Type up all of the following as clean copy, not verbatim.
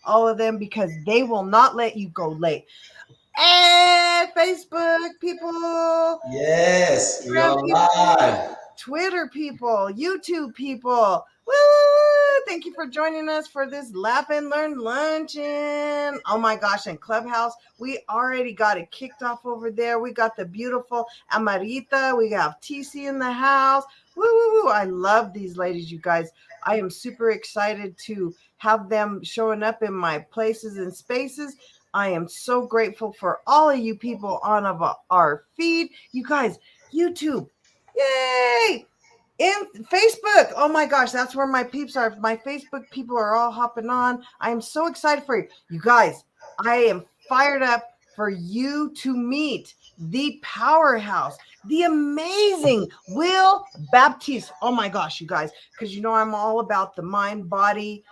all of them, because they will not let you go late. Hey, Facebook people, Yes, we Instagram are people, live. Twitter people, YouTube people. Woo! Thank you for joining us for this Laugh and Learn Luncheon. Oh my gosh, and Clubhouse, we already got it kicked off over there. We got the beautiful Amarita. We have TC in the house. Woo, woo, woo. I love these ladies, you guys. I am super excited to have them showing up in my places and spaces. I am so grateful for all of you people on of our feed. You guys, YouTube, yay! In Facebook, oh my gosh, that's where my peeps are. My Facebook people are all hopping on. I am so excited for you. You guys, I am fired up for you to meet the powerhouse, the amazing Will Baptiste. Oh my gosh, you guys, because you know I'm all about the mind, body,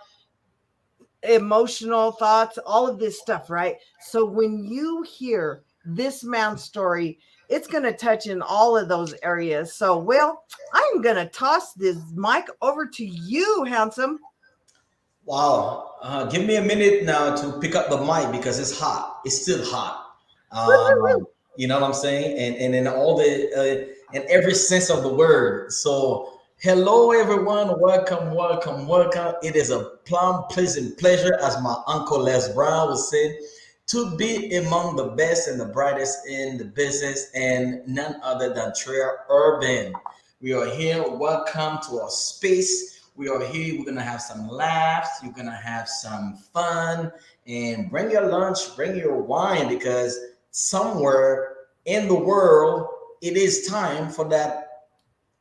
emotional thoughts, all of this stuff, right? So when you hear this man's story, it's going to touch in all of those areas. So, Will, I'm going to toss this mic over to you, handsome. Wow. Give me a minute now to pick up the mic because it's hot. It's still hot. Woo, woo, woo. You know what I'm saying? And in all the in every sense of the word. So hello everyone. Welcome, welcome, welcome. It is a plum pleasant pleasure, as my uncle Les Brown would say, to be among the best and the brightest in the business, and none other than Trey Urban. We are here. Welcome to our space. We are here. We're gonna have some laughs. You're gonna have some fun, and bring your lunch, bring your wine, because somewhere in the world it is time for that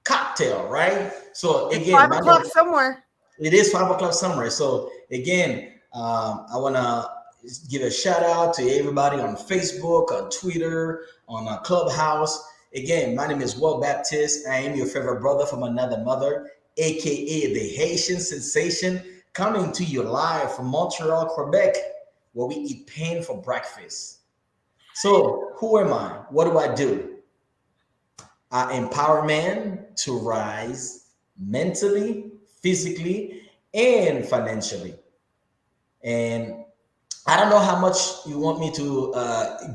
cocktail, right? So It's again, 5 o'clock somewhere. it is 5 o'clock somewhere. So again, I want to give a shout out to everybody on Facebook, on Twitter, on Clubhouse. Again, my name is Will Baptiste. I am your favorite brother from another mother, aka the Haitian sensation, coming to you live from Montreal, Quebec, where we eat pain for breakfast. So, who am I? What do I do? I empower man to rise mentally, physically, and financially. And I don't know how much you want me to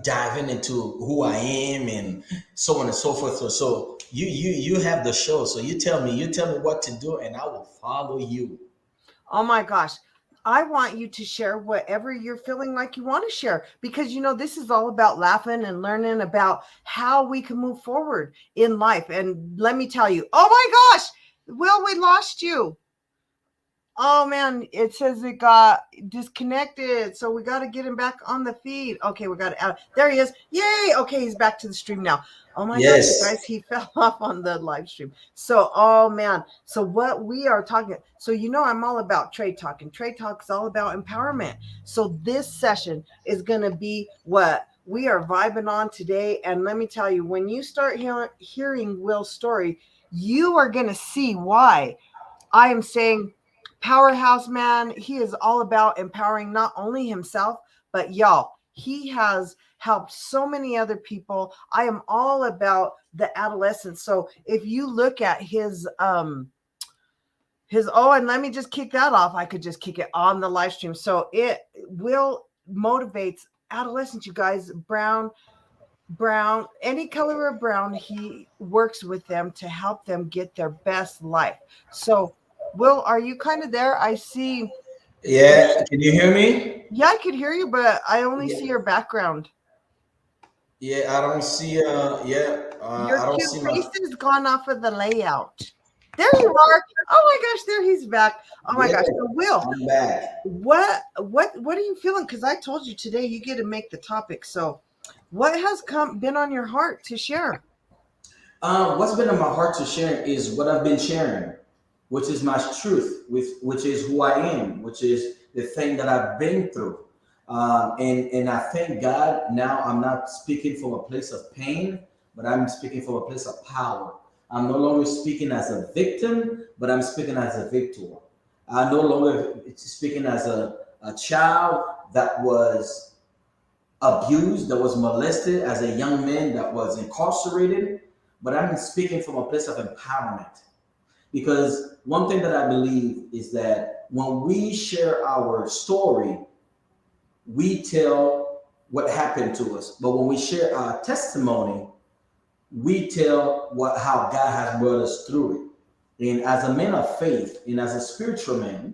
dive into who I am and so on and so forth. So you have the show. So you tell me what to do, and I will follow you. Oh my gosh. I want you to share whatever you're feeling like you want to share, because you know this is all about laughing and learning about how we can move forward in life. And let me tell you, oh my gosh, Will, we lost you. Oh man, it says it got disconnected. So we got to get him back on the feed. Okay, we got it out. There he is. Yay. Okay, he's back to the stream now. Oh my gosh, you Yes. guys, he fell off on the live stream. So, oh man. So what we are talking, so you know I'm all about trade talk, and trade talk is all about empowerment. So this session is going to be what we are vibing on today. And let me tell you, when you start hearing Will's story, you are going to see why I am saying powerhouse man. He is all about empowering not only himself, but y'all, he has helped so many other people. I am all about the adolescents. So if you look at his oh, and let me just kick that off. I could just kick it on the live stream. So it will motivates adolescents, you guys, brown, any color of brown, he works with them to help them get their best life. So, Will, are you kind of there? I see. Yeah. Can you hear me? Yeah, I could hear you, but I only Yeah. see your background. Yeah. I don't see. Yeah. Your I don't cute see my. face is gone off of the layout. There you are. Oh my gosh, there he's back. Oh my Yeah. gosh. So, Will, I'm back. what are you feeling? Because I told you today you get to make the topic. So, what has come been on your heart to share? What's been on my heart to share is what I've been sharing, which is my truth, with which is who I am, which is the thing that I've been through. And I thank God now I'm not speaking from a place of pain, but I'm speaking from a place of power. I'm no longer speaking as a victim, but I'm speaking as a victor. I no longer speaking as a child that was abused, that was molested, as a young man that was incarcerated, but I'm speaking from a place of empowerment. Because one thing that I believe is that when we share our story, we tell what happened to us. But when we share our testimony, we tell how God has brought us through it. And as a man of faith and as a spiritual man,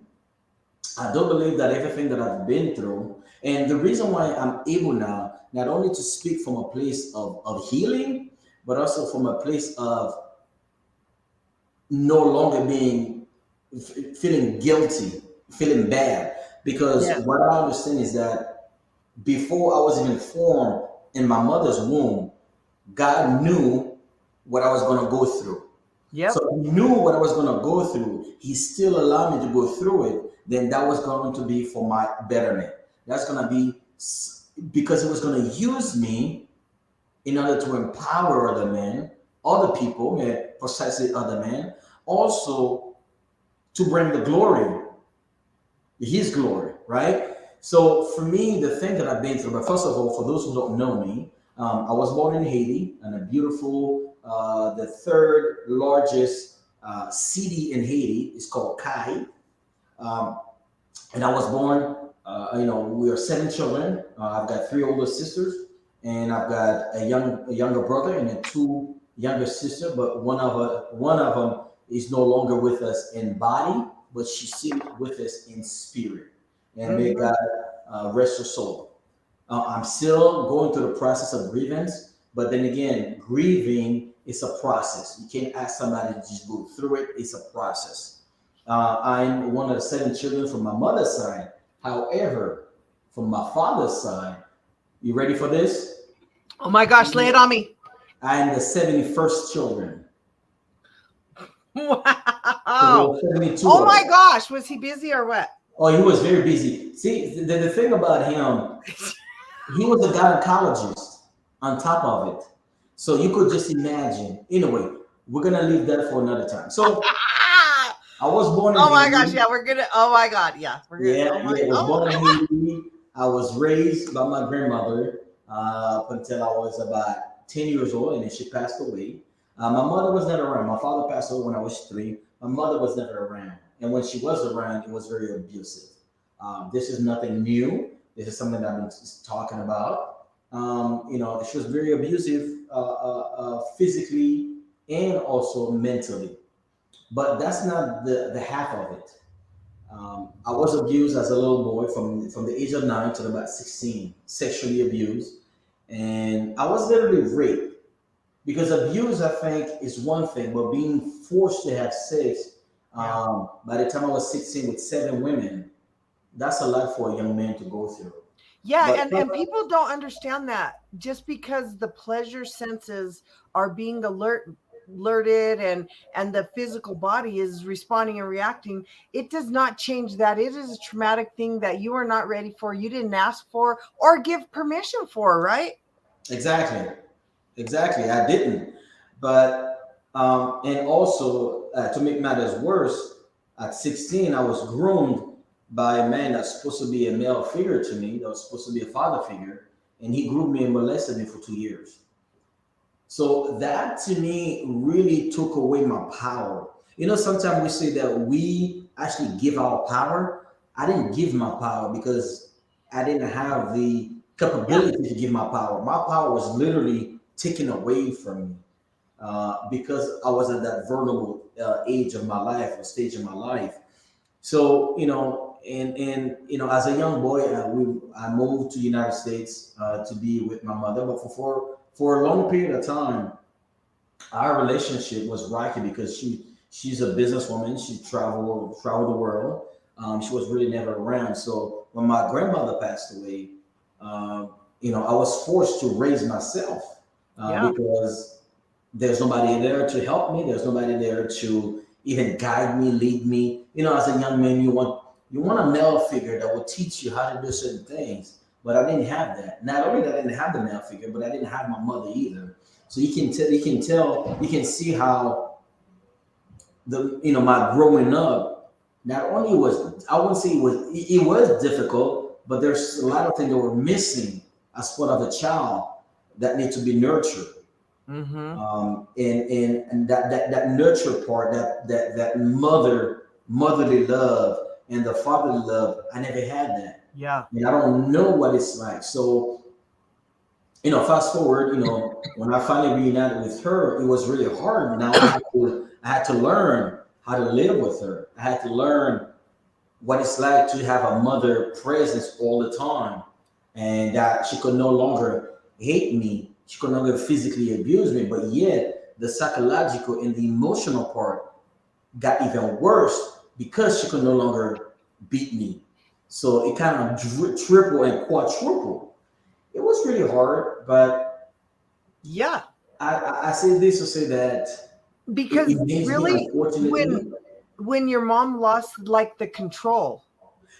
I don't believe that everything that I've been through, and the reason why I'm able now, not only to speak from a place of healing, but also from a place of no longer feeling guilty, feeling bad. Because Yeah. what I understand is that before I was even formed in my mother's womb, God knew what I was going to go through. Yep. So he knew what I was going to go through. He still allowed me to go through it. Then that was going to be for my betterment. That's going to be because he was going to use me in order to empower other men, other people, precisely other men, also to bring the glory, his glory, right? So for me, the thing that I've been through, but first of all, for those who don't know me, I was born in Haiti, in a beautiful, the third largest city in Haiti is called Kai. Um, and I was born, we are seven children. I've got three older sisters, and I've got a younger brother and then two younger sisters. But one of them is no longer with us in body, but she's still with us in spirit. And may Hmm. God rest her soul. I'm still going through the process of grievance, but then again, grieving is a process. You can't ask somebody to just go through it. It's a process. I'm one of the seven children from my mother's side. However, from my father's side, you ready for this? Oh my gosh, lay it on me. I'm the 71st children. So there Wow. were 72 Oh of my us. gosh, was he busy or what? Oh, he was very busy. See, the thing about him, he was a gynecologist on top of it. So you could just imagine. Anyway, we're gonna leave that for another time. So I was born in Oh my gosh, Haiti. yeah, we're gonna. Oh my god, yeah, we're gonna. Yeah, Oh my. yeah. I was Oh. born in Haiti. I was raised by my grandmother up until I was about 10 years old, and then she passed away. My mother was never around. My father passed away when I was three. My mother was never around, and when she was around, it was very abusive. This is nothing new. This is something that I've been talking about. She was very abusive physically and also mentally. But that's not the half of it. I was abused as a little boy from the age of 9 to about 16, sexually abused. And I was literally raped because abuse, I think, is one thing, but being forced to have sex Yeah. by the time I was 16 with seven women, that's a lot for a young man to go through. Yeah, But and people don't understand that just because the pleasure senses are being alerted and the physical body is responding and reacting, it does not change that it is a traumatic thing that you are not ready for, you didn't ask for or give permission for, right? exactly, exactly, I didn't. But and also to make matters worse, at 16, I was groomed by a man that's supposed to be a male figure to me, that was supposed to be a father figure, and he groomed me and molested me for 2 years. So that to me really took away my power. Sometimes we say that we actually give our power. I didn't give my power because I didn't have the Yeah. capability to give my power. My power was literally taken away from me because I was at that vulnerable age of my life or stage of my life. So as a young boy, I moved to the United States to be with my mother. But for a long period of time, our relationship was rocky because she's a businesswoman. She traveled the world. She was really never around. So when my grandmother passed away, I was forced to raise myself Yeah. because there's nobody there to help me. There's nobody there to even guide me, lead me. As a young man, you want a male figure that will teach you how to do certain things. But I didn't have that. Not only that I didn't have the male figure, but I didn't have my mother either. So you can see how my growing up. Not only was I wouldn't say it was difficult, but there's a lot of things that were missing as part of a child that need to be nurtured. Mm-hmm. And that nurture part, that motherly love and the fatherly love, I never had that. Yeah. and I don't know what it's like. So, fast forward, when I finally reunited with her, it was really hard. Now I had to learn how to live with her. I had to learn what it's like to have a mother presence all the time, and that she could no longer hate me. She could no longer physically abuse me, but yet the psychological and the emotional part got even worse because she could no longer beat me. So it kind of triple and quadruple. It was really hard, but Yeah. I say this to say that it Because makes me, really, unfortunately. when your mom lost like the control,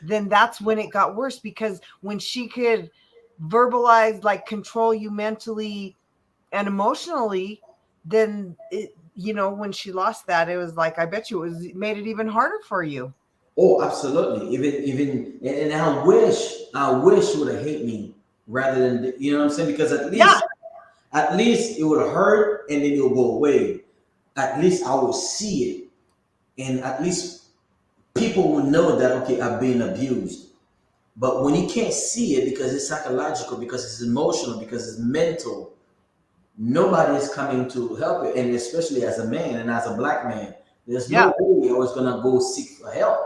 then that's when it got worse, because when she could verbalize, like control you mentally and emotionally, then when she lost that, it was like, I bet you it made it even harder for you. Oh, absolutely. And I wish she would have hate me rather than, what I'm saying, because at Yeah. least at least it would hurt and then it will go away. At least I will see it, and at least people will know that, okay, I've been abused. But when you can't see it because it's psychological, because it's emotional, because it's mental, nobody is coming to help you. And especially as a man and as a black man, there's Yeah. no way I was gonna go seek for help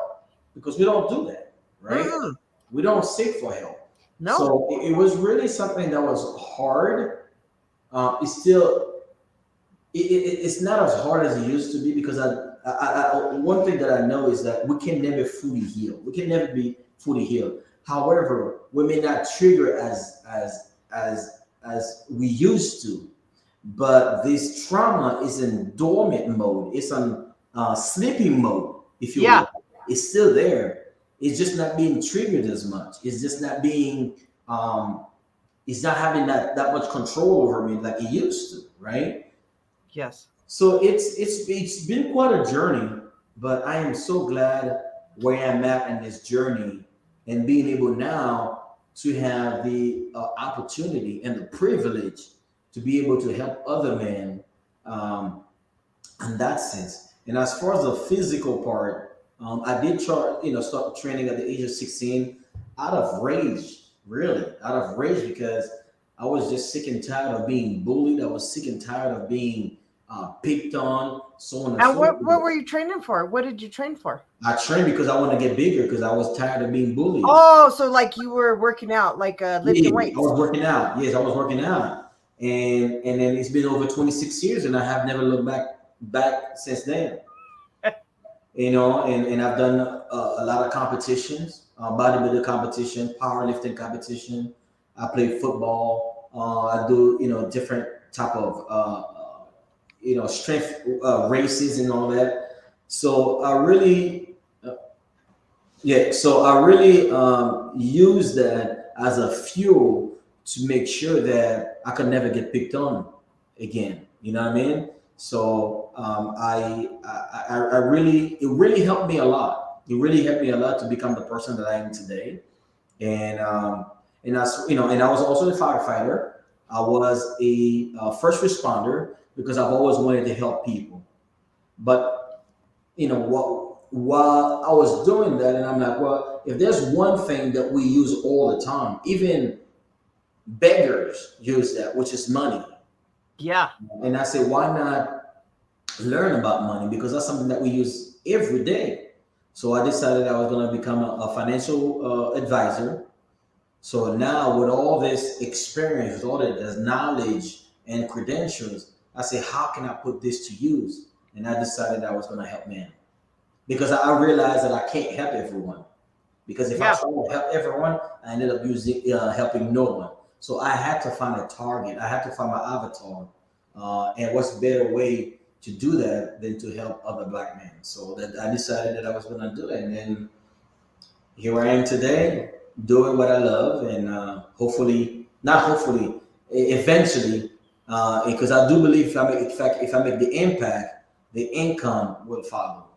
because we don't do that, right? Mm-mm. We don't seek for help. No. So it was really something that was hard. It's still it's not as hard as it used to be because one thing that I know is that we can never fully heal. We can never be fully healed. However, we may not trigger as we used to, but this trauma is in dormant mode. It's on sleeping mode, if you Yeah. will. It's still there. It's just not being triggered as much. It's just not being. It's not having that much control over me like it used to, right? Yes. So it's been quite a journey, but I am so glad where I'm at in this journey and being able now to have the opportunity and the privilege to be able to help other men um, in that sense. And as far as the physical part, I did start training at the age of 16 out of rage, really, out of rage because I was just sick and tired of being bullied. I was sick and tired of being picked on, so on and And so what forth. were you training for? What did you train for? I trained because I wanted to get bigger because I was tired of being bullied. Oh, so like you were working out, like Yeah, lifting I weights. was working out. Yes, I was working out, and then it's been over 26 years, and I have never looked back since then. And I've done a lot of competitions, bodybuilding competition, powerlifting competition. I play football. I do, different type of, strength races and all that. So I really, yeah, so I really use that as a fuel to make sure that I could never get picked on again. You know what I mean? So I really, it really helped me a lot. It really helped me a lot to become the person that I am today. And and I was also a firefighter. I was a first responder because I've always wanted to help people. But while I was doing that, and I'm like, well, if there's one thing that we use all the time, even beggars use that, which is money. Yeah. And I said, why not learn about money? Because that's something that we use every day. So I decided I was going to become a financial advisor. So now, with all this experience, with all this knowledge and credentials, I said, how can I put this to use? And I decided I was going to help men because I realized that I can't help everyone. Because if I Yeah. try to help everyone, I ended up helping no one. So I had to find a target. I had to find my avatar. And what's better way to do that than to help other black men? So that I decided that I was going to do it, and then here I am today, doing what I love, and hopefully, not hopefully, eventually, because I do believe if I make the impact, the income will follow.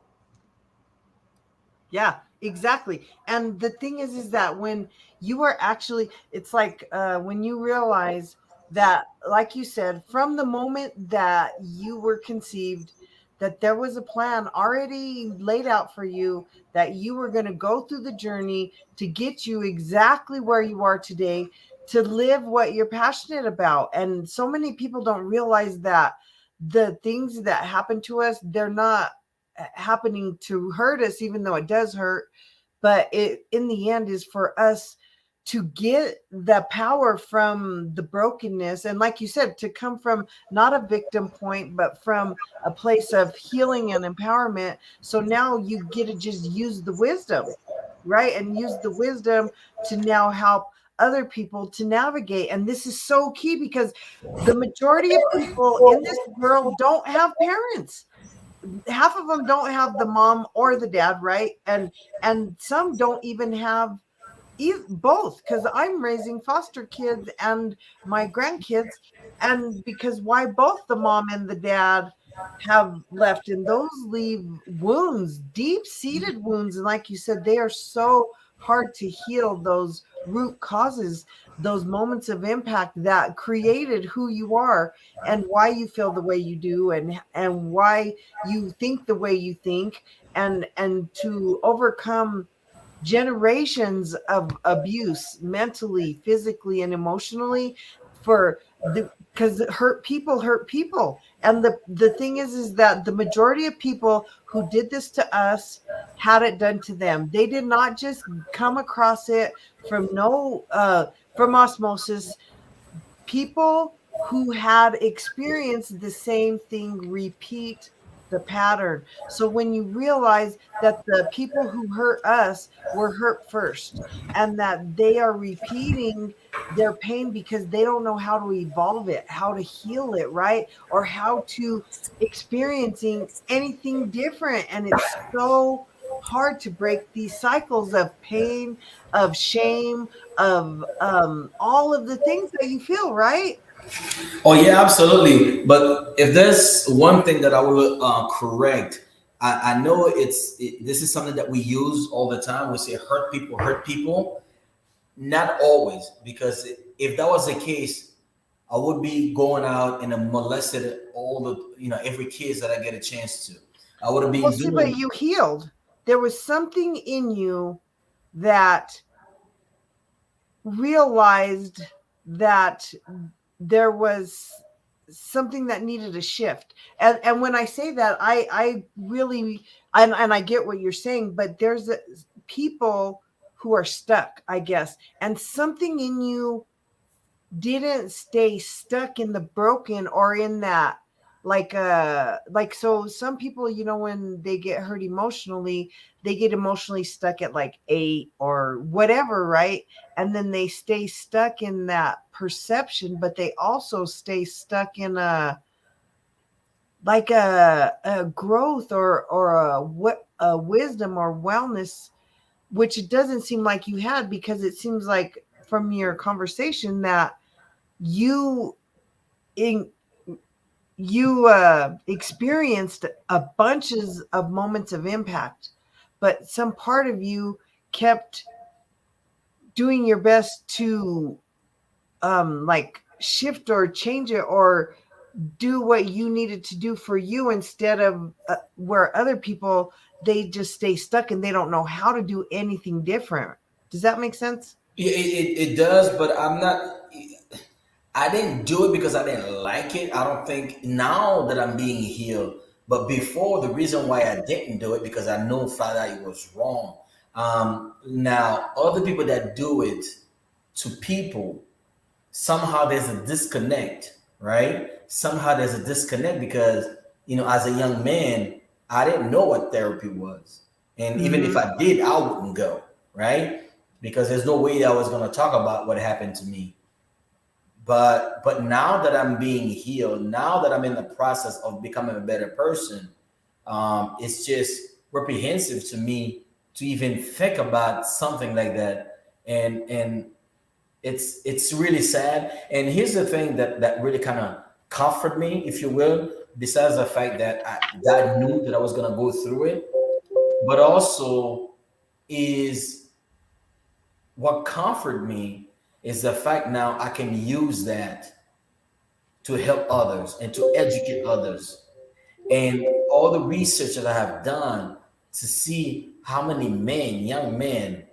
Yeah, exactly. And the thing is that when you are actually, it's like when you realize that, like you said, from the moment that you were conceived that there was a plan already laid out for you, that you were going to go through the journey to get you exactly where you are today, to live what you're passionate about. And so many people don't realize that the things that happen to us, they're not happening to hurt us, even though it does hurt, but it in the end is for us to get the power from the brokenness, and like you said, to come from not a victim point but from a place of healing and empowerment. So now you get to just use the wisdom, right, and use the wisdom to now help other people to navigate. And this is so key because the majority of people in this world don't have parents. Half of them don't have the mom or the dad, right? And some don't even have both, because I'm raising foster kids and my grandkids. And because why both the mom and the dad have left, and those leave wounds, deep seated wounds. And like you said, they are so hard to heal, those root causes, those moments of impact that created who you are and why you feel the way you do, and why you think the way you think. And to overcome generations of abuse, mentally, physically, and emotionally, for the because hurt people. And the thing is that the majority of people who did this to us had it done to them. They did not just come across it from no from osmosis. People who had experienced the same thing repeat the pattern. So when you realize that the people who hurt us were hurt first, and that they are repeating their pain because they don't know how to evolve it, how to heal it, right? Or how to experiencing anything different. And it's so hard to break these cycles of pain, of shame, of all of the things that you feel, right? Oh yeah, absolutely. But if there's one thing that I will correct, I know this is something that we use all the time. We say hurt people, hurt people. Not always, because if that was the case, I would be going out and molested all the every kids that I get a chance to. I would have Well, been see, but doing. you healed. There was something in you that realized that there was something that needed a shift. And when I say that, I really, and I get what you're saying, but there's people who are stuck, I guess, and something in you didn't stay stuck in the broken, or in that, like, so some people, when they get hurt emotionally, they get emotionally stuck at like 8 or whatever, right? And then they stay stuck in that perception, but they also stay stuck in a growth, or a wisdom or wellness, which it doesn't seem like you had, because it seems like from your conversation that you in you experienced a bunches of moments of impact, but some part of you kept doing your best to like shift or change it, or do what you needed to do for you, instead of where other people, they just stay stuck and they don't know how to do anything different. Does that make sense? It does, but I'm not. I didn't do it because I didn't like it. I don't think now that I'm being healed, but before, the reason why I didn't do it because I knew flat out it was wrong. Now, other people that do it to people, somehow there's a disconnect, right? Somehow there's a disconnect because, as a young man, I didn't know what therapy was. And even if Mm-hmm. I did, I wouldn't go, right? Because there's no way I was going to talk about what happened to me. But now that I'm being healed, now that I'm in the process of becoming a better person, it's just reprehensive to me to even think about something like that. And it's really sad. And here's the thing that really kind of comfort me, if you will, besides the fact that God knew that I was gonna go through it, but also is what comfort me is the fact now I can use that to help others and to educate others. And all the research that I have done to see how many men, young men,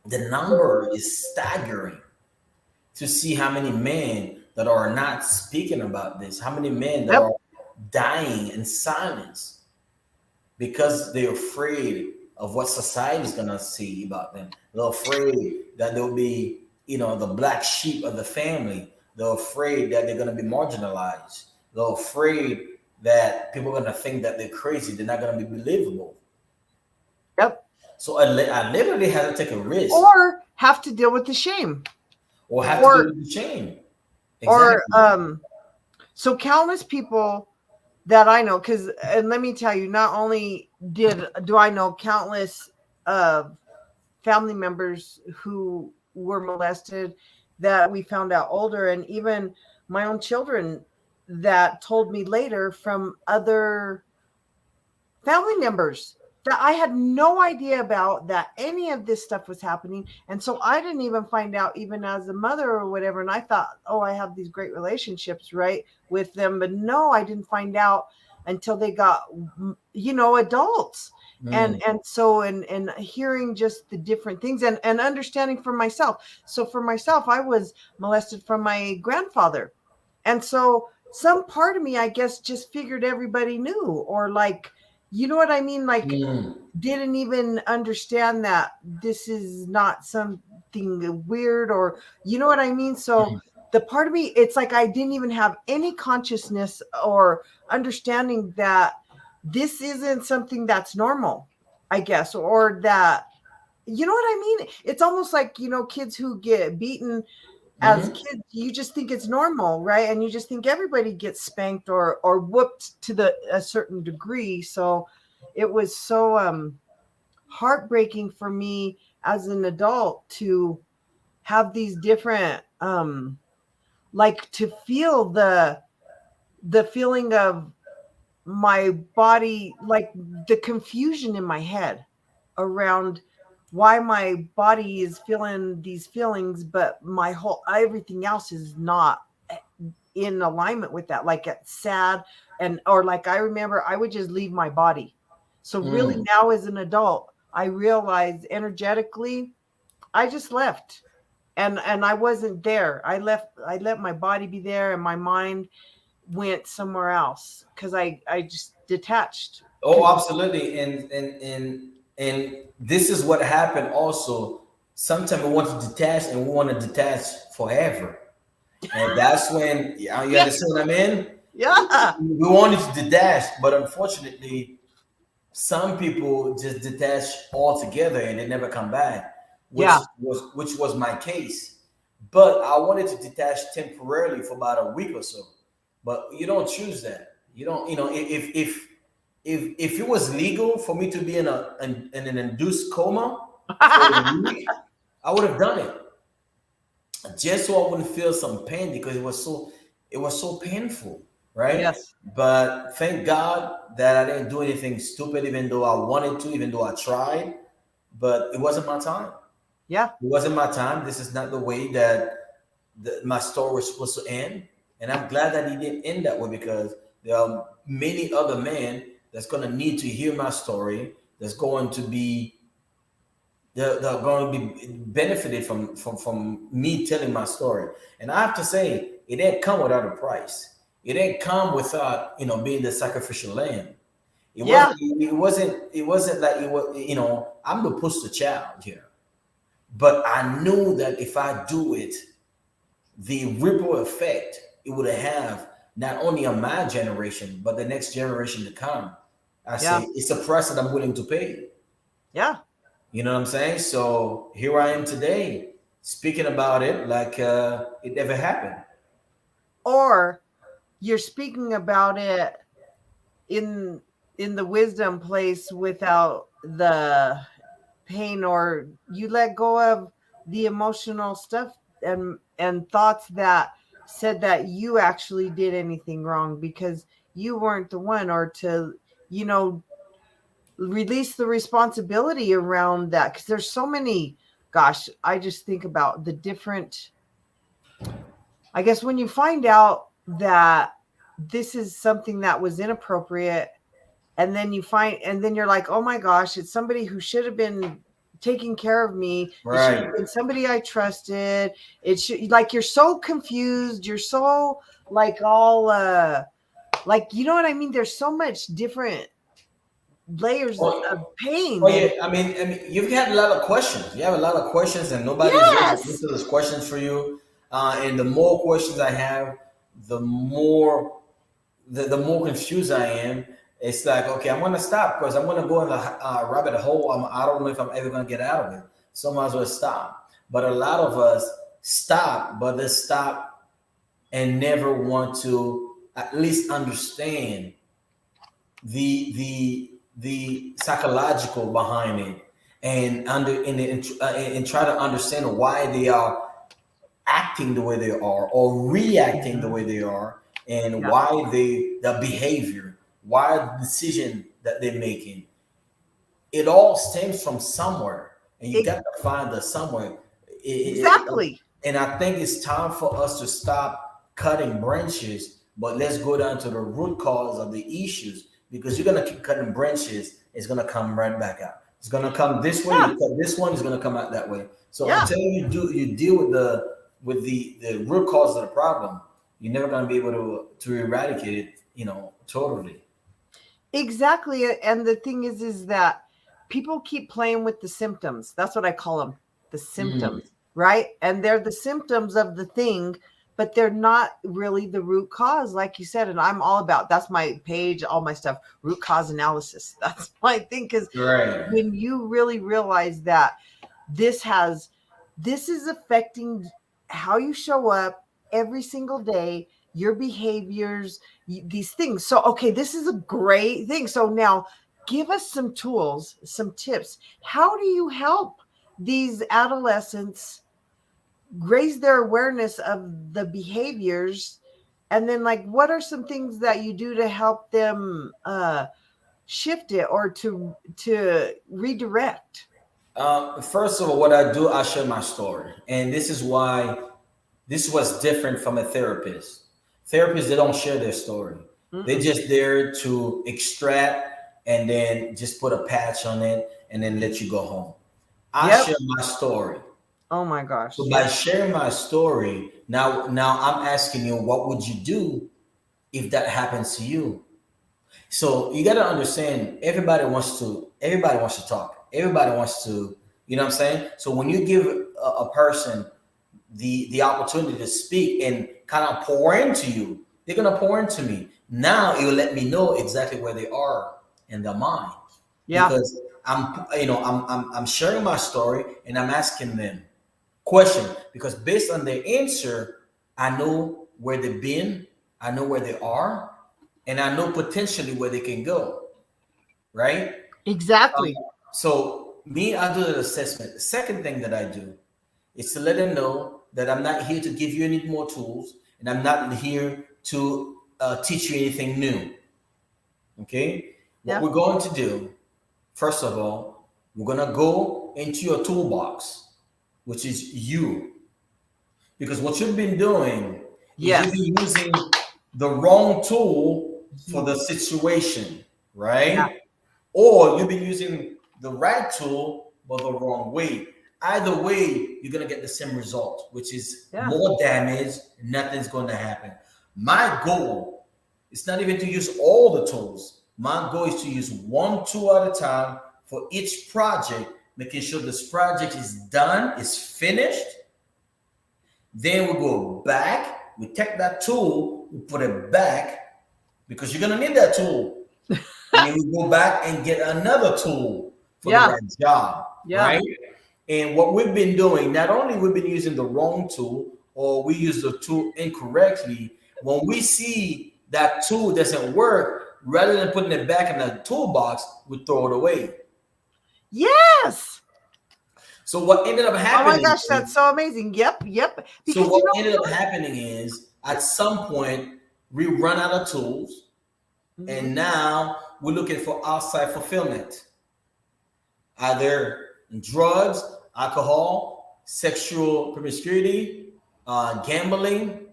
the number is staggering. To see how many men that are not speaking about this, how many men that Yep. are dying in silence because they're afraid of what society is gonna see about them. They're afraid that they'll be, the black sheep of the family. They're afraid that they're gonna be marginalized. They're afraid that people are gonna think that they're crazy. They're not gonna be believable. Yep. So I literally had to take a risk Or have to deal with the shame. or have to do Or with the shame. or Exactly. so countless people that I know, because and let me tell you, not only do I know countless uh family members who were molested that we found out older, and even my own children that told me later from other family members that I had no idea about, that any of this stuff was happening. And so I didn't even find out, even as a mother or whatever. And I thought, oh, I have these great relationships, right, with them. But no, I didn't find out until they got, adults. And Mm, so and hearing just the different things, and understanding for myself. So for myself, I was molested from my grandfather. And so some part of me, I guess, just figured everybody knew, or like, you know what I mean? Like, mm, didn't even understand that this is not something weird, or you know what I mean? So mm, the part of me, it's like I didn't even have any consciousness or understanding that this isn't something that's normal, I guess, or that, you know what I mean? It's almost like, kids who get beaten as mm. kids, you just think it's normal, right? And you just think everybody gets spanked or whooped to the a certain degree. So it was so heartbreaking for me as an adult to have these different like to feel the feeling of my body, like the confusion in my head around why my body is feeling these feelings, but my whole everything else is not in alignment with that. Like it's sad, and or like I remember I would just leave my body. So really Mm. now as an adult, I realized energetically I just left. And I wasn't there. I let my body be there, and my mind went somewhere else because I just detached. Oh, absolutely. And this is what happened also. Sometimes we want to detach and we want to detach forever. And that's when, yeah, you Yeah, understand what I mean? yeah, We wanted to detach, but unfortunately, some people just detach altogether and they never come back, yeah, which was my case. But I wanted to detach temporarily for about a week or so. But you don't choose that. You don't, if it was legal for me to be in an induced coma for a week, I would have done it just so I wouldn't feel some pain because it was so painful, right? yes, But thank God that I didn't do anything stupid, even though I wanted to, even though I tried. But it wasn't my time. yeah, It wasn't my time. This is not the way that my story was supposed to end. And I'm glad that he didn't end that way because there are many other men that's going to need to hear my story. That's going to be they're going to be benefited from me telling my story. And I have to say, it didn't come without a price. It didn't come without being the sacrificial lamb. It yeah, wasn't. It wasn't like it was. I'm the poster child here. But I knew that if I do it, the ripple effect it would have not only on my generation but the next generation to come. I say yeah, it's a price that I'm willing to pay. yeah. You know what I'm saying? So here I am today, speaking about it like it never happened. Or you're speaking about it in in the wisdom place without the pain, or you let go of the emotional stuff and thoughts that said that you actually did anything wrong because you weren't the one, or to you know release the responsibility around that, because there's so many. Gosh, I just think about the different, I guess, when you find out that this is something that was inappropriate, and then you're like, oh my gosh, it's somebody who should have been taking care of me. It should Right. have been somebody I trusted. It should, like, you're so confused, you're so like all like, you know what I mean? There's so much different layers Oh, of pain. oh And yeah. I mean, you've had a lot of questions. You have a lot of questions, and nobody's there to yes, answer those questions for you. And the more questions I have, the more the more confused I am. It's like, okay, I'm gonna stop because I'm gonna go in the rabbit hole. I don't know if I'm ever gonna get out of it. So I might as well stop. But a lot of us stop, but they stop and never want to at least understand the psychological behind it, and and try to understand why they are acting the way they are or reacting the mhm, way they are, and yeah, why the behavior, why the decision that they're making. It all stems from somewhere, and you got ex- to find the somewhere. exactly. And I think it's time for us to stop cutting branches, but let's go down to the root cause of the issues, because you're gonna keep cutting branches, it's gonna come right back out. It's gonna come this way, you Yeah, cut this one, it's gonna come out that way. So yeah. until you deal with the root cause of the problem, you're never gonna be able to eradicate it, totally. Exactly. And the thing is that people keep playing with the symptoms. That's what I call them, the Mm, symptoms, right? And they're the symptoms of the thing, but they're not really the root cause, like you said. And I'm all about, that's my page, all my stuff, root cause analysis. That's my thing. Because right. when you really realize that this has, this is affecting how you show up every single day, your behaviors, these things. So, okay, this is a great thing. So now give us some tools, some tips. How do you help these adolescents raise their awareness of the behaviors? And then, like, what are some things that you do to help them shift it, or to redirect? First of all, what I do, I share my story, and this is why this was different from a therapist. Therapists, they don't share their story. They're Mm-mm. just there to extract and then just put a patch on it and then let you go home. I Yep. share my story. Oh my So gosh. by Yep. sharing my story, now I'm asking you, what would you do if that happens to you? So you got to understand, everybody wants to talk. Everybody wants to, you know what I'm saying? So when you give a person the opportunity to speak and kind of pour into you, they're gonna pour into me. Now it will let me know exactly where they are in their mind, Yeah. because I'm sharing my story and I'm asking them question, because based on their answer, I know where they've been, I know where they are, and I know potentially where they can go. Right. Um, Exactly. so me, I do an assessment. The second thing that I do is to let them know that I'm not here to give you any more tools, and I'm not here to teach you anything new. Okay? What Yeah. we're going to do, first of all, we're going to go into your toolbox, which is you. Because what you've been doing is you've Yes. been using the wrong tool for Mhm. the situation, Yeah. right? Or you've been using the right tool but the wrong way. Either way, you're gonna get the same result, which is Yeah. more damage. Nothing's going to happen. My goal is not even to use all the tools. My goal is to use one tool at a time for each project, making sure this project is done, is finished. Then we go back, we take that tool, we put it back, because you're gonna need that tool. And then we go back and get another tool for the Yeah. right job, Yeah. right? And what we've been doing, not only we've been using the wrong tool or we use the tool incorrectly, when we see that tool doesn't work, rather than putting it back in the toolbox, we throw it away. Yes. So what ended up Oh my happening gosh, is, that's so amazing. Yep. Yep. so Because you what know. ended up happening is at some point we run out of tools, Mhm. and now we're looking for outside fulfillment, either drugs, alcohol, sexual promiscuity, gambling,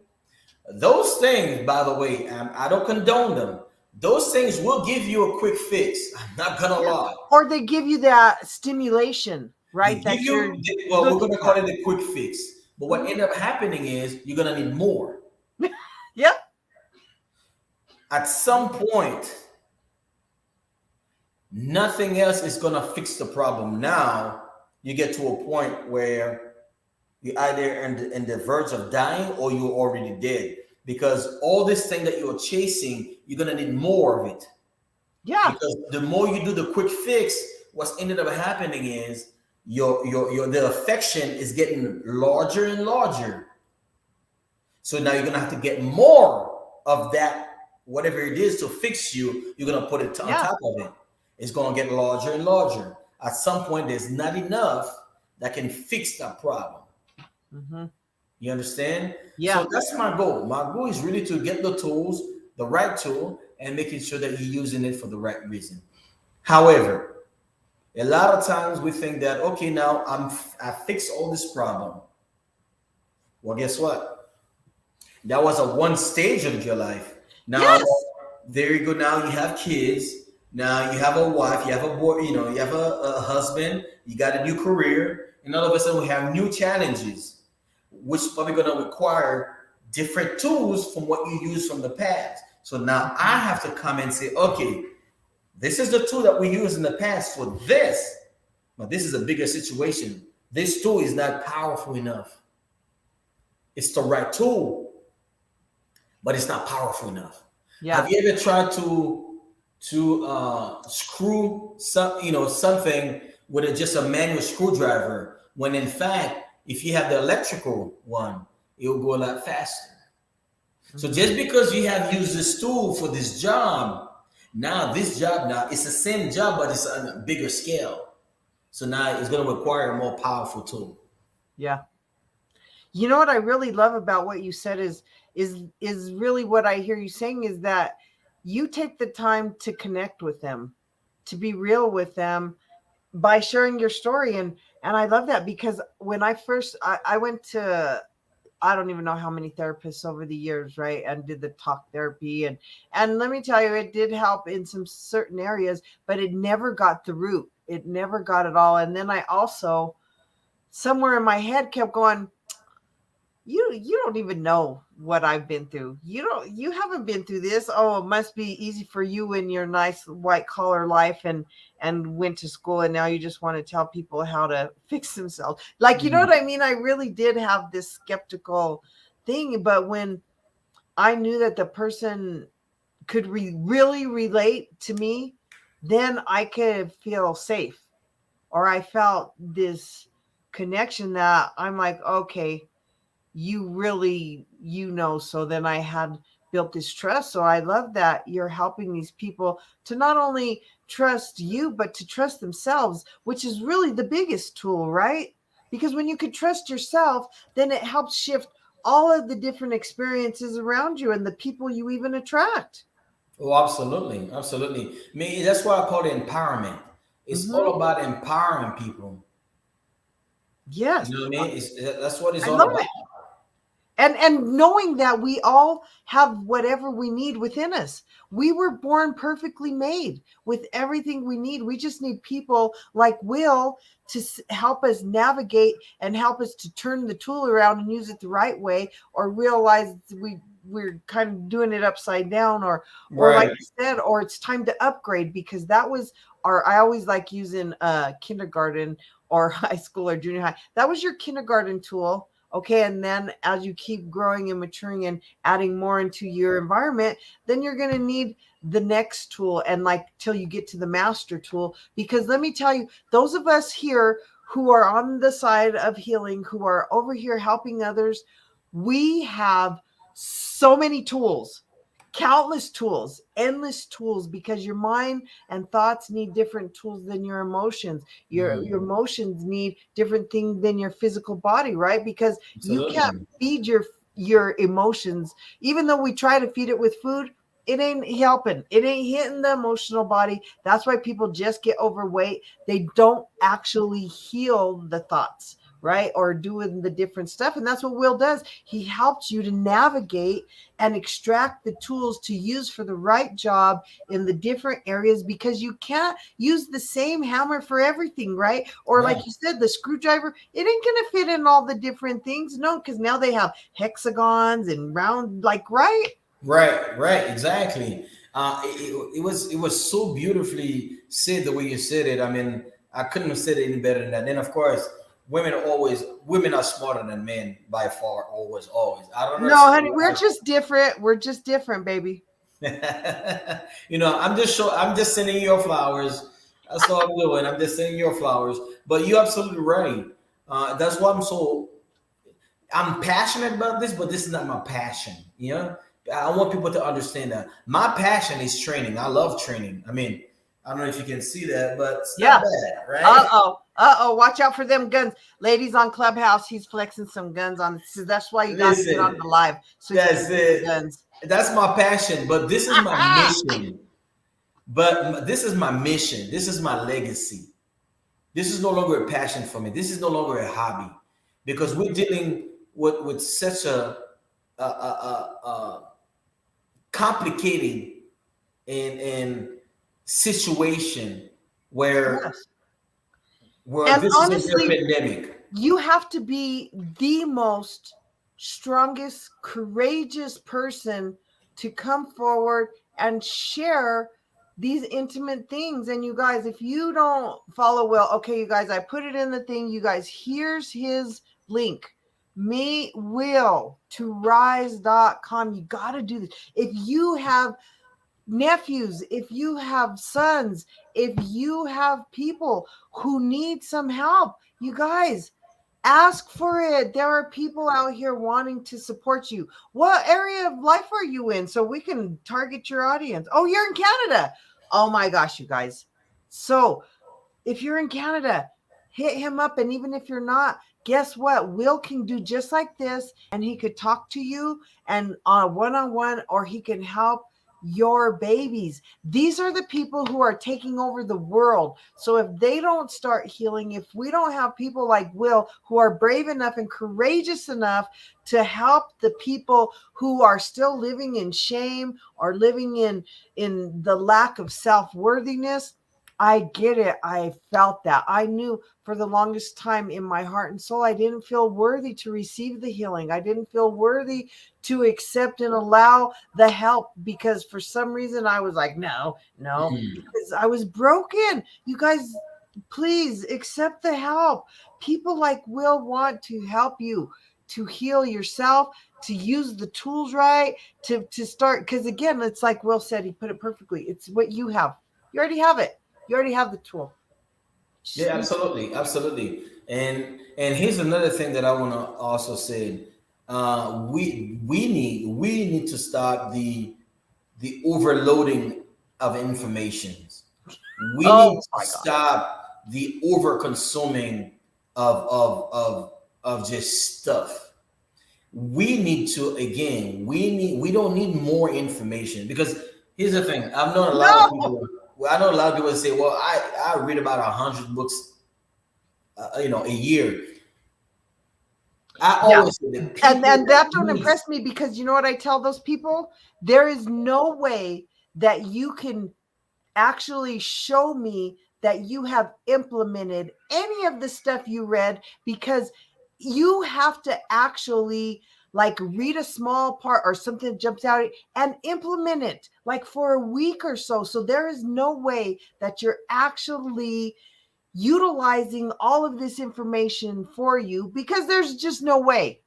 Those things, by the way, I don't condone them. Those things will give you a quick fix. I'm not gonna Yeah. lie. Or they give you that stimulation, They right? give That you're you, well, we're looking gonna call for. it a quick fix. But what Mhm. end up happening is you're gonna need more. Yep. At some point, nothing else is gonna fix the problem. Now you get to a point where you're either in the verge of dying or you're already dead. Because all this thing that you're chasing, you're gonna need more of it. Yeah. Because the more you do the quick fix, what's ended up happening is your the affection is getting larger and larger. So now you're gonna have to get more of that, whatever it is to fix you. You're gonna put it on Yeah. top of it. It's gonna get larger and larger. At some point, there's not enough that can fix that problem. Hmm. You understand? Yeah. So that's my goal. My goal is really to get the tools, the right tool, and making sure that you're using it for the right reason. However, a lot of times we think that okay, now I fixed all this problem. Well, guess what? That was a one stage of your life. Now, Yes. there you go. Now you have kids. Now you have a wife. You have a boy. You know, you have a husband. You got a new career, and all of a sudden we have new challenges, which is probably going to require different tools from what you used from the past. So now I have to come and say, okay, this is the tool that we used in the past for this, but this is a bigger situation. This tool is not powerful enough. It's the right tool, but it's not powerful enough. Yeah. Have you ever tried to screw something with just a manual screwdriver when in fact if you have the electrical one it will go a lot faster. So Mhm. just because you have used this tool for this job, now this job now it's the same job but it's on a bigger scale. So now it's going to require a more powerful tool. Yeah. You know what I really love about what you said is really what I hear you saying is that you take the time to connect with them, to be real with them by sharing your story. And I love that because when I went to, I don't even know how many therapists over the years, right? And did the talk therapy and let me tell you, it did help in some certain areas, but it never got the root. It never got it all. And then I also somewhere in my head kept going, you don't even know what I've been through. You haven't been through this. Oh, it must be easy for you in your nice white collar life and went to school and now you just want to tell people how to fix themselves. Like, you know Mhm. what I mean? I really did have this skeptical thing, but when I knew that the person could really relate to me, then I could feel safe, or I felt this connection that I'm like, okay, you really, so then I had built this trust. So I love that you're helping these people to not only trust you but to trust themselves, which is really the biggest tool, right? Because when you could trust yourself, then it helps shift all of the different experiences around you and the people you even attract. Oh, absolutely, absolutely. I mean, that's why I call it empowerment. It's Hmm. all about empowering people. You Yes. know what I mean? That's what it's I all love about. it. And knowing that we all have whatever we need within us. We were born perfectly made with everything we need. We just need people like Will to help us navigate and help us to turn the tool around and use it the right way, or realize we're kind of doing it upside down, or like Right. you said, or it's time to upgrade, because that was our, I always like using kindergarten or high school or junior high. That was your kindergarten tool. Okay. And then as you keep growing and maturing and adding more into your environment, then you're going to need the next tool, and like till you get to the master tool. Because let me tell you, those of us here who are on the side of healing, who are over here helping others, we have so many tools, countless tools, endless tools, because your mind and thoughts need different tools than your emotions. Your Mhm. emotions need different things than your physical body, right? Because you can't Absolutely. feed your emotions. Even though we try to feed it with food, it ain't helping. It ain't hitting the emotional body. That's why people just get overweight. They don't actually heal the thoughts, right? Or doing the different stuff. And that's what Will does. He helps you to navigate and extract the tools to use for the right job in the different areas, because you can't use the same hammer for everything, right? Or Yeah. like you said, the screwdriver, it ain't going to fit in all the different things. No, because now they have hexagons and round, like, right? Right, exactly. It was so beautifully said the way you said it. I mean, I couldn't have said it any better than that. Then of course, women are smarter than men by far, always, always. I don't No, understand honey, we're just different. We're just different, baby. I'm just sending you your flowers. That's all I'm doing. I'm just sending you your flowers. But you're absolutely right. That's why I'm passionate about this, but this is not my passion. You know, I want people to understand that my passion is training. I love training. I mean, I don't know if you can see that, but it's not bad, right? Watch out for them guns. Ladies on Clubhouse, he's flexing some guns on. So that's why you got to get on the live. So That's it. guns. That's my passion, but this is my mission. But this is my mission. This is my legacy. This is no longer a passion for me. This is no longer a hobby, because we're dealing with such a complicated and situation where Yes. this honestly, is a pandemic. You have to be the most strongest, courageous person to come forward and share these intimate things. And you guys, if you don't follow Will, okay, you guys, I put it in the thing. You guys, here's his link. Meet Will to rise.com. You got to do this. If you have nephews, if you have sons, if you have people who need some help, you guys, ask for it. There are people out here wanting to support you. What area of life are you in so we can target your audience? Oh, you're in Canada. Oh my gosh, you guys. So if you're in Canada, hit him up. And even if you're not, guess what? Will can do just like this, and he could talk to you and on a one-on-one, or he can help your babies. These are the people who are taking over the world. So if they don't start healing, if we don't have people like Will who are brave enough and courageous enough to help the people who are still living in shame or living in the lack of self-worthiness, I get it. I felt that. I knew for the longest time in my heart and soul, I didn't feel worthy to receive the healing. I didn't feel worthy to accept and allow the help, because for some reason I was like, no, because I was broken. You guys, please accept the help. People like Will want to help you to heal yourself, to use the tools right, to start. Because again, it's like Will said, he put it perfectly. It's what you have. You already have it. You already have the tool. Yeah, absolutely. And here's another thing that I want to also say. We need to stop the overloading of informations. We need to stop the over consuming of just stuff. We need to, again, we don't need more information, because here's the thing. I've known a lot of people. Well, I know a lot of people say, well, I read about 100 books, a year. I always say that and that don't impress me, because you know what I tell those people? There is no way that you can actually show me that you have implemented any of the stuff you read, because you have to actually like read a small part or something that jumps out and implement it like for a week or so. So there is no way that you're actually utilizing all of this information for you, because there's just no way.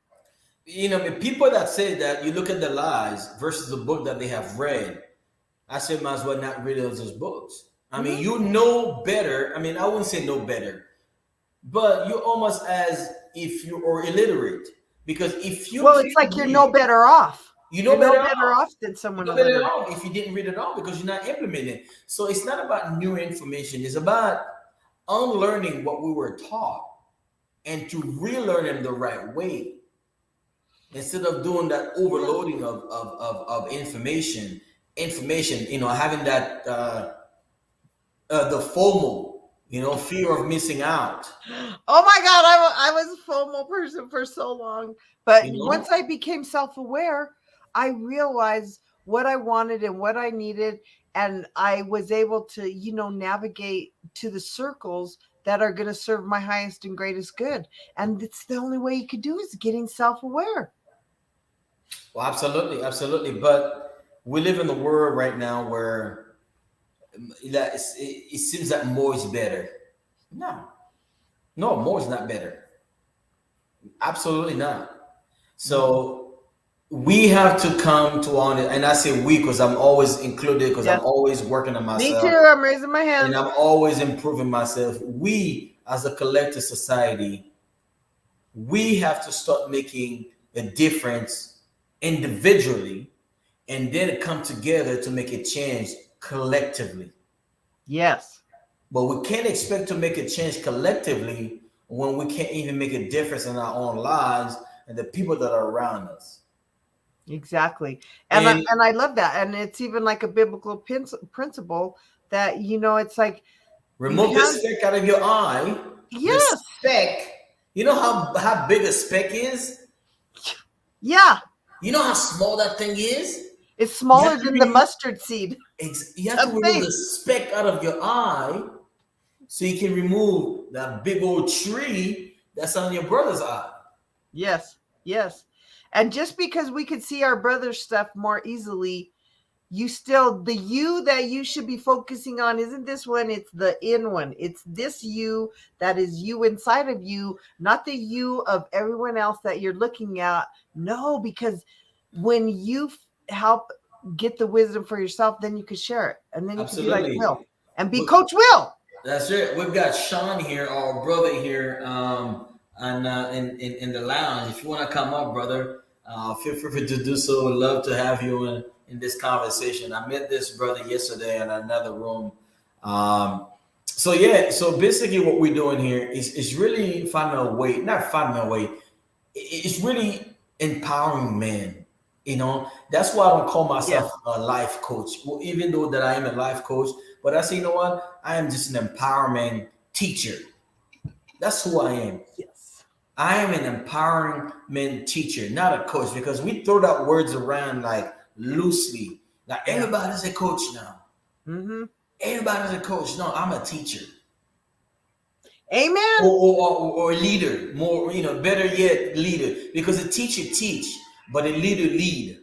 People that say that, you look at the lies versus the book that they have read. I said, might as well not read those books. I mean, you know better. I mean, I wouldn't say no better, but you're almost as if you are illiterate. Because if you it's like you're no better off. You're no better off than someone else. If you didn't read it all, because you're not implementing it. So it's not about new information. It's about unlearning what we were taught and to relearn it the right way, instead of doing that overloading of information, having that the FOMO, Fear of missing out. Oh my God, I was a FOMO person for so long. But You once know, I became self aware, I realized what I wanted and what I needed. And I was able to, navigate to the circles that are going to serve my highest and greatest good. And it's the only way you could do is getting self aware. well, absolutely, absolutely. But we live in the world right now where it seems that more is better. No, no, more is not better. Absolutely not. So we have to come to on it, and I say we because I'm always included because I'm Yes. always working on Me too. myself I'm raising my and hand. I'm always improving myself. We, as a collective society, we have to start making a difference individually and then come together to make a change collectively. Yes. But we can't expect to make a change collectively when we can't even make a difference in our own lives and the people that are around us. Exactly. And And I love that. And it's even like a biblical principle that, it's like you remove the have, speck out of your eye. The yes. speck, you know how big a speck is? Yeah. You know how small that thing is? It's You smaller have to than the remove mustard seed you have to of remove faith. the speck out of your eye so you can remove that big old tree that's on your brother's eye. Yes. Yes. And just because we could see our brother's stuff more easily, the you that you should be focusing on isn't this one, it's the in one. It's this you that is you inside of you, not the you of everyone else that you're looking at. No, because when you help get the wisdom for yourself, then you can share it. And then you can be like Absolutely. Will and be Coach Will. That's it. We've got Sean here, our brother here, in the lounge. If you want to come up, brother, feel free to do so. We'd love to have you in this conversation. I met this brother yesterday in another room. So yeah, so basically what we're doing here is really finding a way, not finding a way. It's really empowering men. That's why I don't call Yes. myself a life coach. Well, even though that I am a life coach, but I say, you know what? I am just an empowerment teacher. That's who I am. Yes. I am an empowerment teacher, not a coach, because we throw that words around like loosely. Like everybody's a coach now. Mm-hmm. Everybody's a coach. No, I'm a teacher. Amen. Or leader, more, better yet, leader. Because a teacher teach, but a leader lead.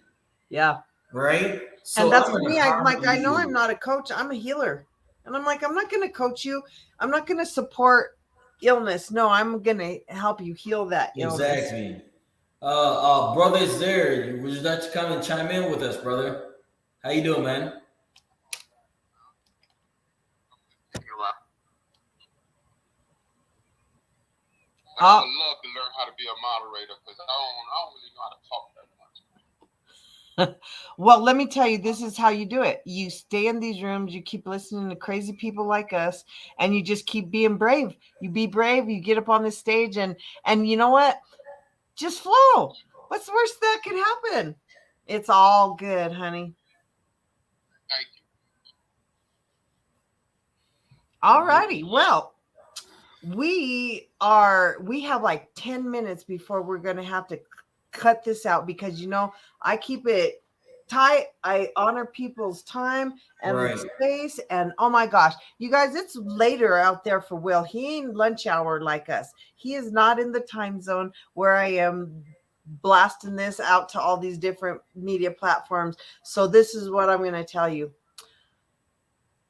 Yeah. Right? And So that's I'm for an me. I'm empowerment like, I know I'm leader. not a coach. I'm a healer. And I'm like, I'm not going to coach you. I'm not going to support illness. No, I'm going to help you heal that illness. Exactly. Brother is there. Would you like to come and chime in with us, brother? How you doing, man? I would love to learn how to be a moderator because I don't really know how to talk that much. Well, let me tell you, this is how you do it. You stay in these rooms, you keep listening to crazy people like us, and you just keep being brave. You be brave, you get up on the stage, and you know what? Just flow. What's the worst that could happen? It's all good, honey. Thank you. All righty. Well, we have like 10 minutes before we're going to have to cut this out because I keep it tight. I honor people's time and Right. space, and oh my gosh, you guys, it's later out there for Will. He ain't lunch hour like us. He is not in the time zone where I am blasting this out to all these different media platforms. So this is what I'm going to tell you.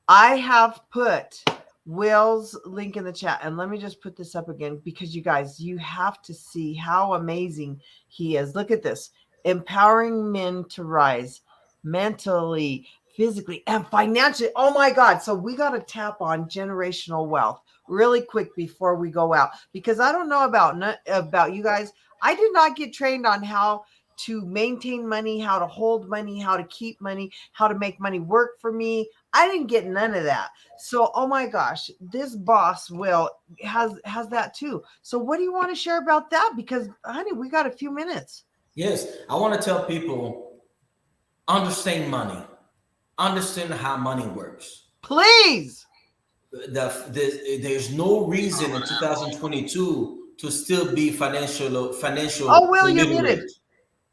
I have put Will's link in the chat, and let me just put this up again because you guys, you have to see how amazing he is. Look at this. Empowering men to rise mentally, physically, and financially. Oh my God. So we got to tap on generational wealth really quick before we go out, because I don't know about you guys. I did not get trained on how to maintain money, how to hold money, how to keep money, how to make money work for me. I didn't get none of that. So, oh my gosh, this boss Will has that too. So what do you want to share about that? Because honey, we got a few minutes. Yes, I want to tell people understand money, understand how money works. Please. there's no reason in 2022 to still be financial Oh, Will, you're muted. illiterate.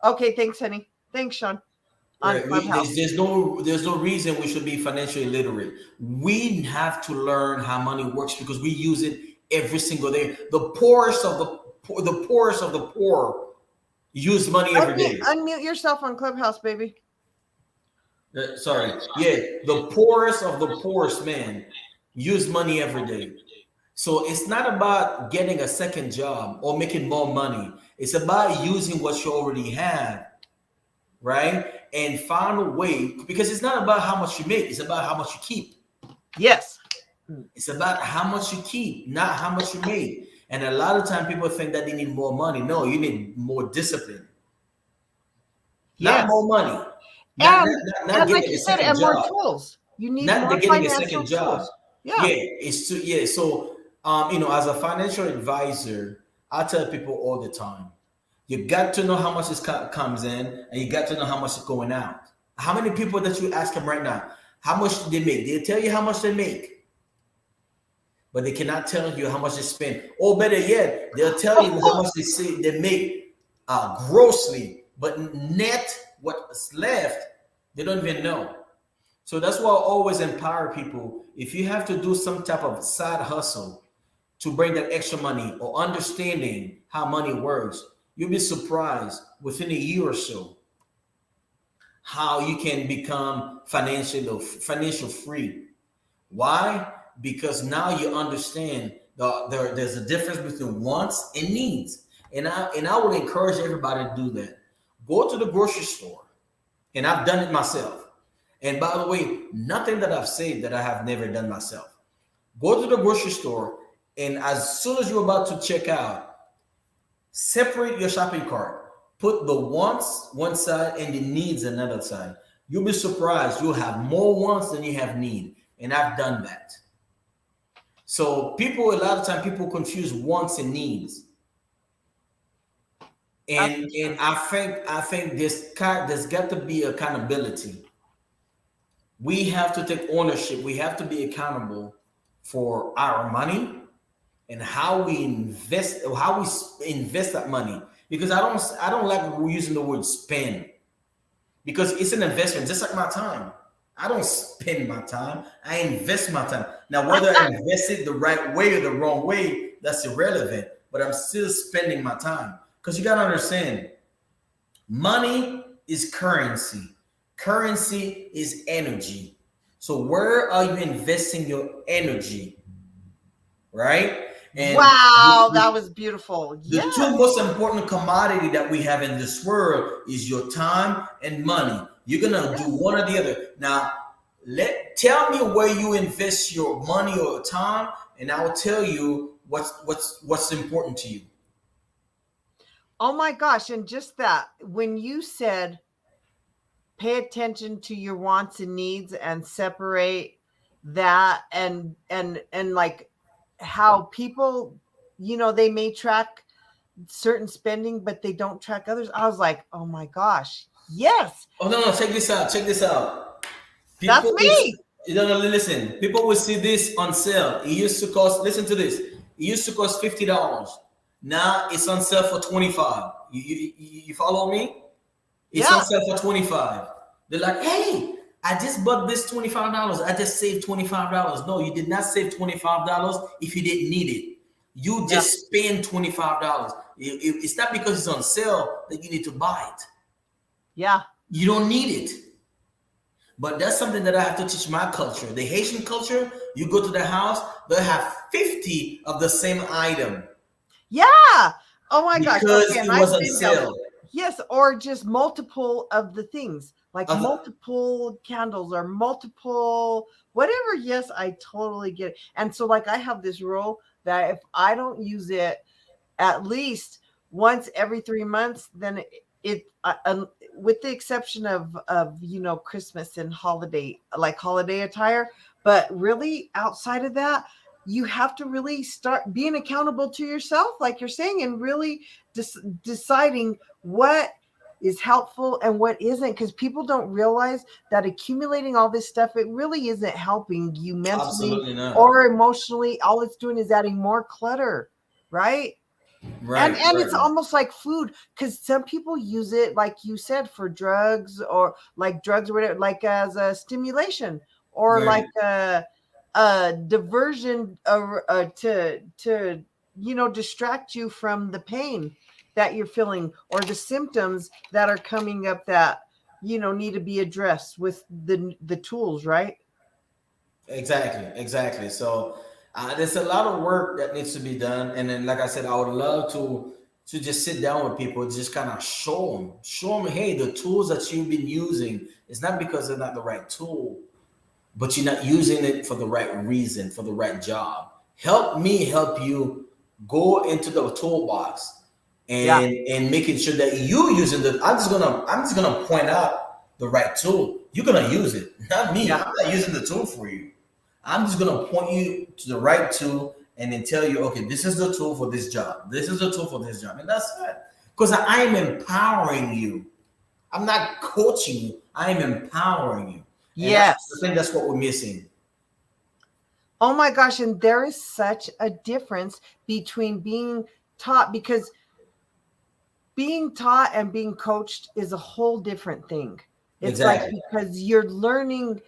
Okay, thanks, honey. Thanks, Sean. On Right. Clubhouse. There's no reason we should be financially illiterate. We have to learn how money works because we use it every single day. The poorest of the poorest of the poor use money every day. Unmute yourself on Clubhouse, baby. Sorry. Yeah, the poorest of the poorest man use money every day. So it's not about getting a second job or making more money. It's about using what you already have, right? And find a way, because it's not about how much you make, it's about how much you keep. Yes. It's about how much you keep, not how much you make. And a lot of time people think that they need more money. No, you need more discipline. Yes. Not more money. Not getting like you said, and job. more tools. You need not more getting a financial second job. tools. Yeah. So as a financial advisor, I tell people all the time, you got to know how much this comes in, and you got to know how much is going out. How many people that you ask them right now, how much do they make? They'll tell you how much they make, but they cannot tell you how much they spend. Or better yet, they'll tell you how much they make grossly, but net what's left, they don't even know. So that's why I always empower people. If you have to do some type of side hustle to bring that extra money or understanding how money works, you'll be surprised within a year or so how you can become financial free. Why? Because now you understand there's a difference between wants and needs. And I would encourage everybody to do that. Go to the grocery store, and I've done it myself. And by the way, nothing that I've said that I have never done myself. Go to the grocery store, and as soon as you're about to check out, separate your shopping cart. Put the wants one side and the needs another side. You'll be surprised. You'll have more wants than you have need. And I've done that. So a lot of time people confuse wants and needs. And I think there's got to be accountability. We have to take ownership. We have to be accountable for our money and how we invest that money. Because I don't like using the word spend, because it's an investment, just like my time. I don't spend my time. I invest my time. Now, whether I invest it the right way or the wrong way, that's irrelevant. But I'm still spending my time. Because you got to understand, money is currency. Currency is energy. So where are you investing your energy? Right? And wow, that was beautiful. The two most important commodity that we have in this world is your time and money. You're gonna do one or the other. Now, tell me where you invest your money or time, and I will tell you what's important to you. Oh my gosh! And just that, when you said, pay attention to your wants and needs and separate that, and like how people, they may track certain spending, but they don't track others. I was like, oh my gosh, yes. Oh no, check this out. That's me. Listen, people will see this on sale. It used to cost, listen to this. It used to cost $50. Now it's on sale for $25. You follow me? It's on sale for $25. They're like, hey, I just bought this $25. I just saved $25. No, you did not save $25 if you didn't need it. You just spend $25. It's not because it's on sale that you need to buy it. Yeah. You don't need it. But that's something that I have to teach my culture. The Haitian culture, you go to the house, they'll have 50 of the same item. Yeah. Oh my gosh. Because it was on sale. Yes, or just multiple of the things, like multiple candles or multiple whatever. Yes, I totally get it. And so like I have this rule that if I don't use it at least once every 3 months, then it with the exception of Christmas and holiday attire, but really outside of that, you have to really start being accountable to yourself, like you're saying, and really deciding what is helpful and what isn't, because people don't realize that accumulating all this stuff, it really isn't helping you mentally Absolutely not. or emotionally. All it's doing is adding more clutter, right? and Right, and it's right. almost like food, because some people use it, like you said, for drugs, or like drugs or whatever, like as a stimulation, or Right. like a diversion, to distract you from the pain that you're feeling, or the symptoms that are coming up that need to be addressed with the tools, right? Exactly, exactly. So there's a lot of work that needs to be done, and then, like I said, I would love to just sit down with people, just kind of show them, hey, the tools that you've been using, it's not because they're not the right tool, but you're not using it for the right reason, for the right job. Help me help you go into the toolbox Yeah, and making sure that you using the. I'm just gonna point out the right tool. You're gonna use it, not me. yeah. I'm not using the tool for you. I'm just gonna point you to the right tool and then tell you, okay, this is the tool for this job. This is the tool for this job, and that's it. Because I am empowering you. I'm not coaching you. I am empowering you, and I Yes. think that's what we're missing. Oh my gosh, and there is such a difference between being taught, because being taught and being coached is a whole different thing. It's like, Exactly. because you're learning,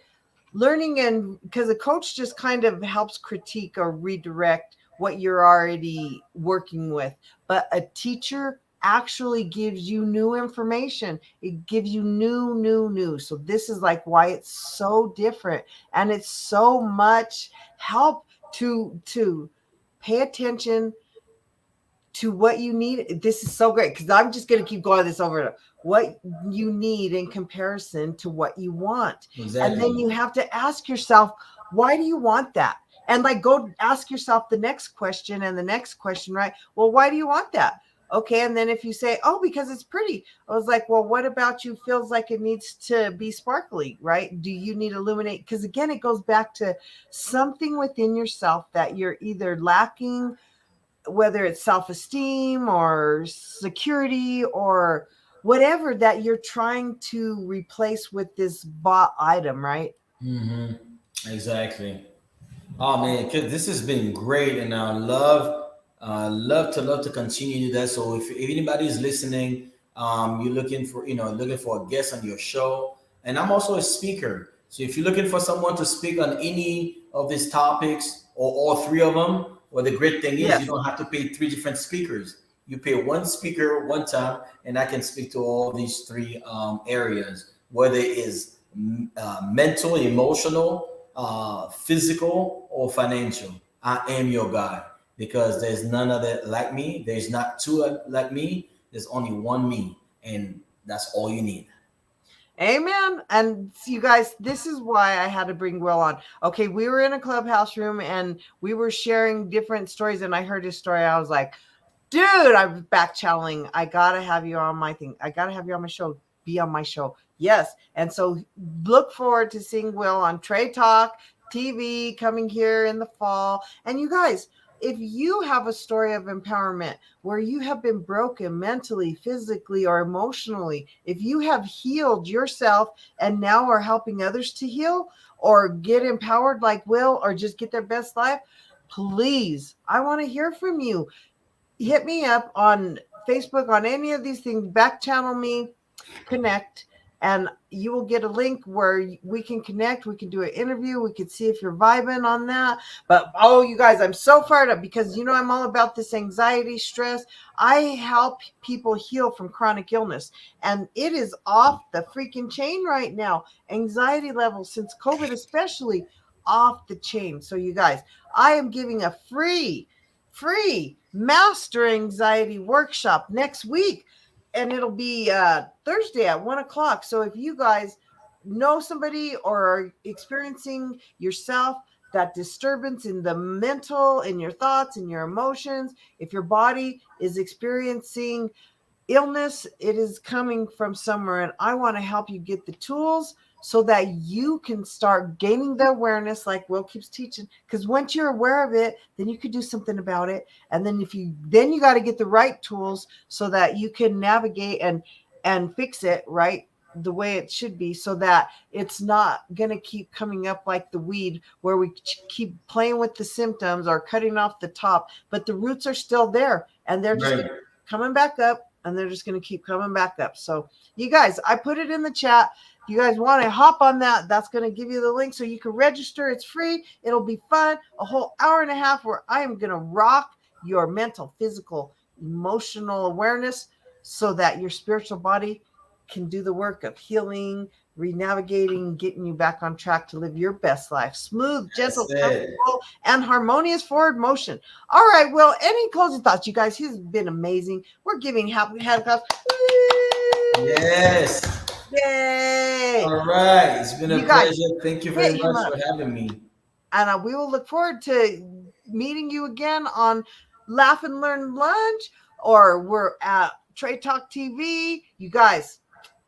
and because a coach just kind of helps critique or redirect what you're already working with, but a teacher actually gives you new information. It gives you new. So this is like why it's so different, and it's so much help to pay attention to what you need. This is so great, because I'm just going to keep going this over. What you need in comparison to what you want. And then Exactly. you have to ask yourself, why do you want that? And like, go ask yourself the next question and the next question, right? Well, why do you want that? Okay. And then if you say, oh, because it's pretty, I was like, well, what about you feels like it needs to be sparkly, right? Do you need illuminate? Because again, it goes back to something within yourself that you're either lacking, whether it's self-esteem or security or whatever that you're trying to replace with this bought item, right? Hmm. Exactly. Oh man, this has been great, and I love to continue that. So if anybody is listening, you're looking for a guest on your show, and I'm also a speaker. So if you're looking for someone to speak on any of these topics or all three of them, well, the great thing is you Yes. don't have to pay three different speakers. You pay one speaker one time, and I can speak to all these three areas, whether it is mental, emotional, physical, or financial. I am your guy because there's none other like me. There's not two like me. There's only one me, and that's all you need. Amen. And you guys, this is why I had to bring Will on. Okay, we were in a clubhouse room and we were sharing different stories, and I heard his story. I was like, dude, I'm back channeling. I gotta have you on my thing. I gotta have you on my show. Be on my show. Yes. And so look forward to seeing Will on Trade Talk TV coming here in the fall. And you guys, if you have a story of empowerment where you have been broken mentally, physically, or emotionally, if you have healed yourself and now are helping others to heal or get empowered like Will, or just get their best life, please, I want to hear from you. Hit me up on Facebook, on any of these things, back channel me, connect, and you will get a link where we can connect. We can do an interview. We can see if you're vibing on that. But oh, you guys, I'm so fired up because I'm all about this anxiety, stress. I help people heal from chronic illness, and it is off the freaking chain right now. Anxiety levels since COVID, especially, off the chain. So you guys, I am giving a free master anxiety workshop next week, and it'll be Thursday at 1 o'clock. So if you guys know somebody or are experiencing yourself that disturbance in the mental, in your thoughts, in your emotions, if your body is experiencing illness, it is coming from somewhere, and I want to help you get the tools so that you can start gaining the awareness, like Will keeps teaching, because once you're aware of it, then you could do something about it. And then you got to get the right tools so that you can navigate and fix it right the way it should be, so that it's not going to keep coming up like the weed where we keep playing with the symptoms or cutting off the top, but the roots are still there and they're just Right. coming back up, and they're just going to keep coming back up. So you guys, I put it in the chat. If you guys want to hop on that, that's going to give you the link so you can register. It's free. It'll be fun. A whole hour and a half where I am going to rock your mental, physical, emotional awareness so that your spiritual body can do the work of healing, renavigating, getting you back on track to live your best life. Smooth, gentle, comfortable, and harmonious forward motion. All right, well, any closing thoughts, you guys? He's been amazing. We're giving happy hand claps. Yes. Yay! All right. It's been a You guys, pleasure. Thank you very much for having me. And we will look forward to meeting you again on Laugh and Learn Lunch, or we're at Trey Talk TV. You guys,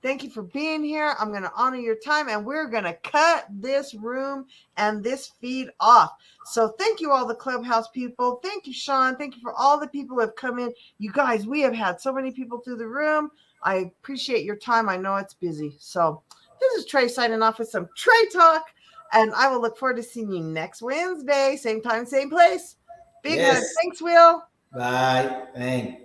thank you for being here. I'm going to honor your time, and we're going to cut this room and this feed off. So thank you, all the Clubhouse people. Thank you, Sean. Thank you for all the people who have come in. You guys, we have had so many people through the room. I appreciate your time. I know it's busy. So this is Trey signing off with some Trey Talk, and I will look forward to seeing you next Wednesday. Same time, same place. Big hug. Thanks, Will. Bye. Thanks.